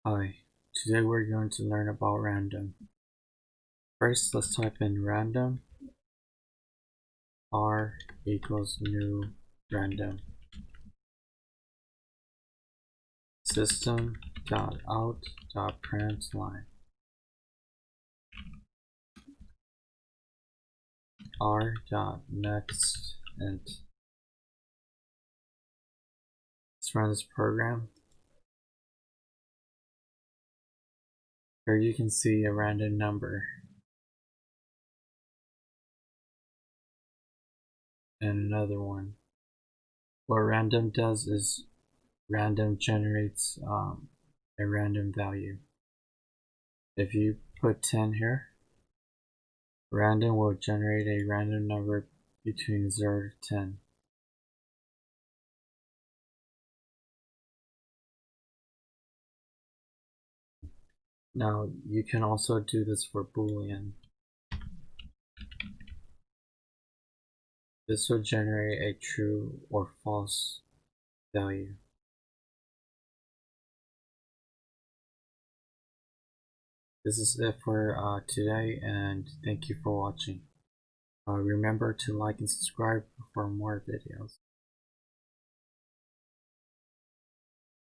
Hi, today we're going to learn about random. First, let's type in random, r equals new random, system.out.println, r.next int. Let's run this program. Here you can see a random number and another one. What random does is random generates a random value. If you put 10 here, random will generate a random number between 0 to 10. Now you can also do this for Boolean. This will generate a true or false value. This is it for today, and thank you for watching. Remember to like and subscribe for more videos.